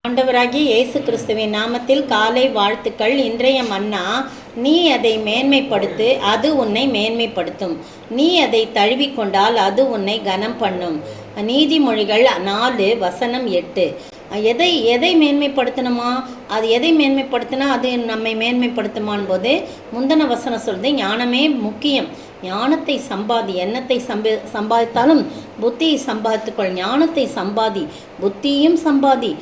ஆண்டவராகிய இயேசு கிறிஸ்துவின் நாமத்தில் காலை வாழ்த்துக்கள். இன்றைய மன்னா, நீ அதை மேன்மைப்படுத்து, அது உன்னை மேன்மைப்படுத்தும். நீ அதை தழுவிக்கொண்டால் அது உன்னை கனம் பண்ணும். நீதிமொழிகள் 4:8. எதை மேன்மைப்படுத்தணுமா? அது எதை மேன்மைப்படுத்தினா அது நம்மை மேன்மைப்படுத்துமான் போது முந்தின வசனம் சொல்லுது, ஞானமே முக்கியம். ஞானத்தை சம்பாதி. எண்ணத்தை சம்பாதித்தாலும் புத்தியை சம்பாதித்துக்கொள். ஞானத்தை சம்பாதி, புத்தியும் சம்பாதி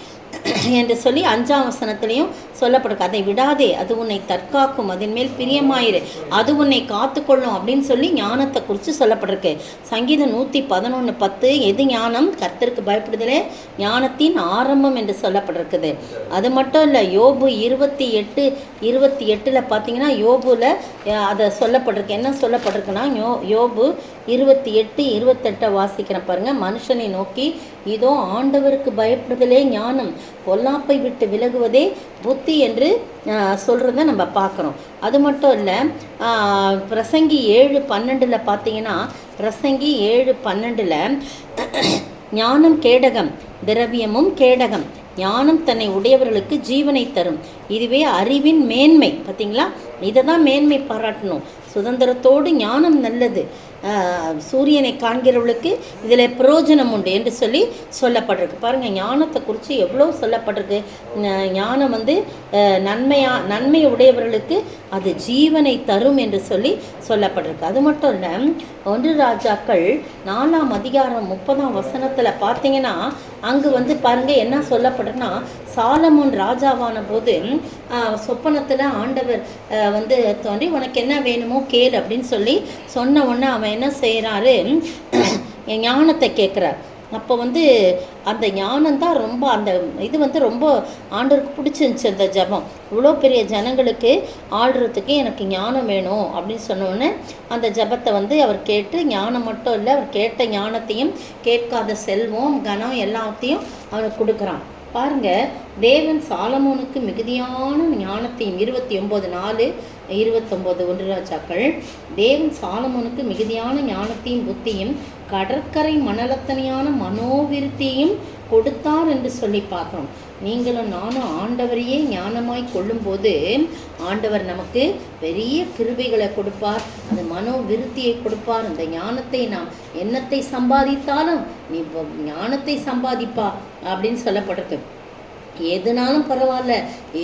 என்று சொல்லி 5ஆம் வசனத்திலையும் சொல்லப்பட்டிருக்கு. அதை விடாதே, அது உன்னை தற்காக்கும், அதன் மேல் பிரியமாயிரு, அது உன்னை காத்துக்கொள்ளும் அப்படின்னு சொல்லி ஞானத்தை குறித்து சொல்லப்பட்டிருக்கு. சங்கீதம் 111:10. எது ஞானம்? கர்த்தருக்கு பயப்படுதலே ஞானத்தின் ஆரம்பம் என்று சொல்லப்பட்டிருக்குது. அது மட்டும் இல்லை, யோபு 28:28 பார்த்தீங்கன்னா யோபுல அதை சொல்லப்பட்டிருக்கு. என்ன சொல்லப்பட்டிருக்குன்னா, யோபு 28:28 வாசிக்கிறேன் பாருங்க. மனுஷனை நோக்கி, இதோ ஆண்டவருக்கு பயப்படுதலே ஞானம், பொல்லாப்பை விட்டு விலகுவதே புத்தி என்று சொல்கிறத நம்ம பார்க்குறோம். அது மட்டும் இல்லை, பிரசங்கி 7:12 பார்த்தீங்கன்னா, பிரசங்கி 7:12 ஞானம் கேடகம், திரவியமும் கேடகம், ஞானம் தன்னை உடையவர்களுக்கு ஜீவனை தரும். இதுவே அறிவின் மேன்மை. பார்த்தீங்களா? இதை தான் மேன்மை பாராட்டணும். சுதந்திரத்தோடு ஞானம் நல்லது, சூரியனை காண்கிறவர்களுக்கு இதில் பிரயோஜனம் உண்டு என்று சொல்லி சொல்லப்பட்டிருக்கு. பாருங்கள், ஞானத்தை குறித்து எவ்வளோ சொல்லப்பட்டிருக்கு. ஞானம் நன்மை உடையவர்களுக்கு அது ஜீவனை தரும் என்று சொல்லி சொல்லப்பட்டிருக்கு. அது மட்டும் இல்லை, 1 ராஜாக்கள் 4ஆம் அதிகாரம் 30ஆம் வசனத்தில் பார்த்தீங்கன்னா, அங்கு பாருங்கள் என்ன சொல்லப்பட்டிருக்குன்னா, சாலமோன் ராஜாவான போது சொப்பனத்தில் ஆண்டவர் தோன்றி, உனக்கு என்ன வேணுமோ கேளு அப்படின்னு சொல்லி சொன்ன உடனே அவன் என்ன செய்கிறாரு, ஞானத்தை கேட்குறார். அப்போ அந்த ஞானம்தான் ரொம்ப, அந்த இது ரொம்ப ஆண்டவருக்கு பிடிச்சிருந்துச்சு. அந்த ஜபம் இவ்வளோ பெரிய ஜனங்களுக்கு ஆடுறதுக்கு எனக்கு ஞானம் வேணும் அப்படின்னு சொன்னோன்னே அந்த ஜபத்தை அவர் கேட்டு, ஞானம் மட்டும் இல்லை, அவர் கேட்ட ஞானத்தையும் கேட்காத செல்வம் கனம் எல்லாத்தையும் அவனுக்கு கொடுக்குறான். பாருங்க, தேவன் சாலமோனுக்கு மிகுதியான ஞானத்தையும் 29:4-29 1 ராஜாக்கள், தேவன் சாலமோனுக்கு மிகுதியான ஞானத்தையும் புத்தியும் கடற்கரை மணலத்தனையான மனோவிருத்தியையும் கொடுத்தார் என்று சொல்லி பார்க்கிறோம். நீங்களும் நானும் ஆண்டவரையே ஞானமாய் கொள்ளும்போது ஆண்டவர் நமக்கு பெரிய கிருபைகளை கொடுப்பார், அந்த மனோவிருத்தியை கொடுப்பார். அந்த ஞானத்தை நாம் எண்ணத்தை சம்பாதித்தாலும் நீ ஞானத்தை சம்பாதிப்பா அப்படின்னு சொல்லப்பட்டிருக்கு. எதுனாலும் பரவாயில்ல,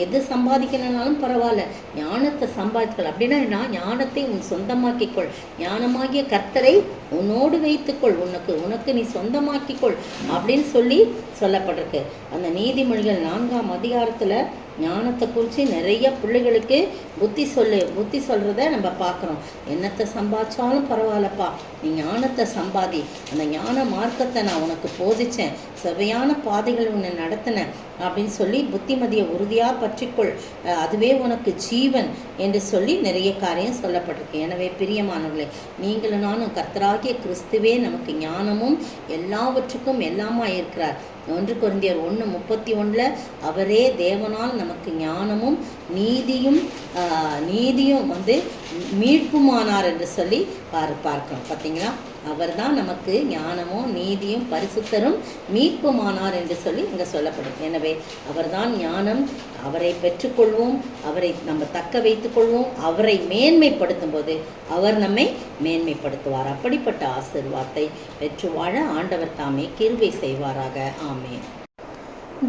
எது சம்பாதிக்கணும்னாலும் பரவாயில்ல, ஞானத்தை சம்பாதிக்கொள். அப்படின்னா ஞானத்தை உன் சொந்தமாக்கிக்கொள், ஞானமாகிய கர்த்தரை உன்னோடு வைத்துக்கொள், உனக்கு நீ சொந்தமாக்கிக்கொள் அப்படின்னு சொல்லி சொல்லப்பட்டிருக்கு. அந்த நீதிமொழிகள் 4ஆம் அதிகாரத்தில் ஞானத்தை குறித்து நிறைய பிள்ளைகளுக்கு புத்தி சொல்கிறத நம்ம பார்க்குறோம். என்னத்தை சம்பாதிச்சாலும் பரவாயில்லப்பா, நீ ஞானத்தை சம்பாதி, அந்த ஞான மார்க்கத்தை நான் உனக்கு போதித்தேன், செவையான பாதைகள் உன்னை நடத்தினேன் அப்படின்னு சொல்லி புத்திமதியை உறுதியாக பற்றிக்கொள், அதுவே உனக்கு ஜீவன் என்று சொல்லி நிறைய காரியம் சொல்லப்பட்டிருக்கு. எனவே பிரியமானவர்களே, நீங்களும் நானும் கர்த்தராகிய கிறிஸ்துவே நமக்கு ஞானமும் எல்லாவற்றுக்கும் எல்லாமா இருக்கிறார். 1 கொரிந்தியர் 1:31 அவரே தேவனால் நமக்கு ஞானமும் நீதியும் மீட்புமானார் என்று சொல்லி பார்க்கிறோம். பார்த்தீங்களா? அவர் தான் நமக்கு ஞானமும் நீதியும் பரிசுத்தரும் மீட்புமானார் என்று சொல்லி இங்கே சொல்லப்படும். எனவே அவர்தான் ஞானம். அவரை பெற்றுக்கொள்வோம், அவரை நம்ம தக்க வைத்துக் கொள்வோம். அவரை மேன்மைப்படுத்தும் போது அவர் நம்மை மேன்மைப்படுத்துவார். அப்படிப்பட்ட ஆசீர்வாதத்தை பெற்று வாழ ஆண்டவர் தாமே கிருபை செய்வாராக. ஆமென்.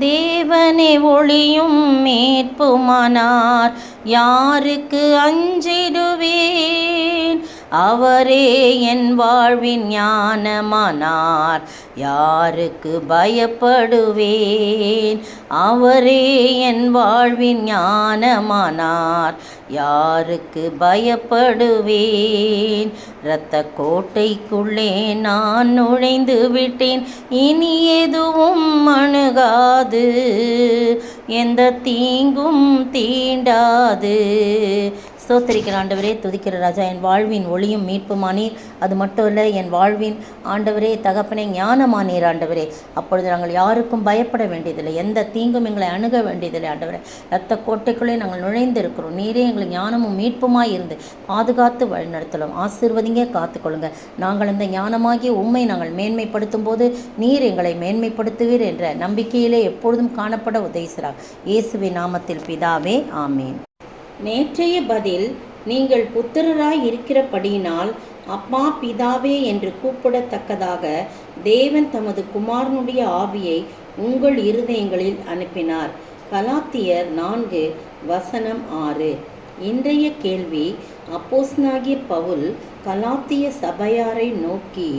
தேவனே ஒளியும் மீட்புமானார், யாருக்கு அஞ்சிடுவேன்? அவரே என் வாழ்வின் ஞானமானார், யாருக்கு பயப்படுவேன்? அவரே என் வாழ்வின் ஞானமானார், யாருக்கு பயப்படுவேன்? இரத்த கோட்டைக்குள்ளே நான் நுழைந்து விட்டேன், இனி எதுவும் அணுகாது, எந்த தீங்கும் தீண்டாது. ஸ்தோத்திரிக்கிற ஆண்டவரே, துதிக்கிற ராஜா, என் வாழ்வின் ஒளியும் மீட்புமானீர். அது மட்டும் இல்லை, என் வாழ்வின் ஆண்டவரே தகப்பனே ஞானமானீர் ஆண்டவரே. அப்பொழுது நாங்கள் யாருக்கும் பயப்பட வேண்டியதில்லை, எந்த தீங்கும் எங்களை அணுக வேண்டியதில்லை ஆண்டவரே. இரத்த கோட்டைக்குள்ளே நாங்கள் நுழைந்து இருக்கிறோம். நீரே எங்களுக்கு ஞானமும் மீட்புமாய் இருந்து பாதுகாத்து வழிநடத்தலாம். ஆசீர்வதிங்க, காத்துக்கொள்ளுங்க. நாங்கள் இந்த ஞானமாகிய உம்மை நாங்கள் மேன்மைப்படுத்தும் போது நீர் எங்களை மேன்மைப்படுத்துவீர் என்ற நம்பிக்கையிலே எப்பொழுதும் காணப்பட உதவிசராக. இயேசுவின் நாமத்தில் பிதாவே, ஆமேன். நேற்றைய பதில், நீங்கள் புத்திரராய் இருக்கிறபடியினால் அப்பா பிதாவே என்று கூப்பிடத்தக்கதாக தேவன் தமது குமாரனுடைய ஆவியை உங்கள் இருதயங்களில் அனுப்பினார். கலாத்தியர் 4:6. இன்றைய கேள்வி, அப்போஸ்தலனாகிய பவுல் கலாத்திய சபையாரை நோக்கி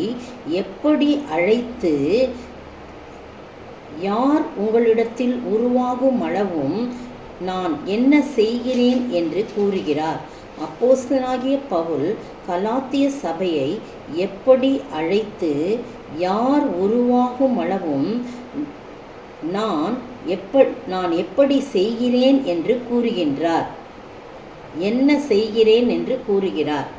எப்படி அழைத்து யார் உங்களிடத்தில் உருவாகும் அளவும் நான் என்ன செய்கிறேன் என்று கூறுகிறார்? அப்போஸ்தலனாகிய பவுல் கலாத்திய சபையை எப்படி அழைத்து யார் உருவாகும் அளவும் நான் எப்படி செய்கிறேன் என்று கூறுகின்றார்? என்ன செய்கிறேன் என்று கூறுகிறார்?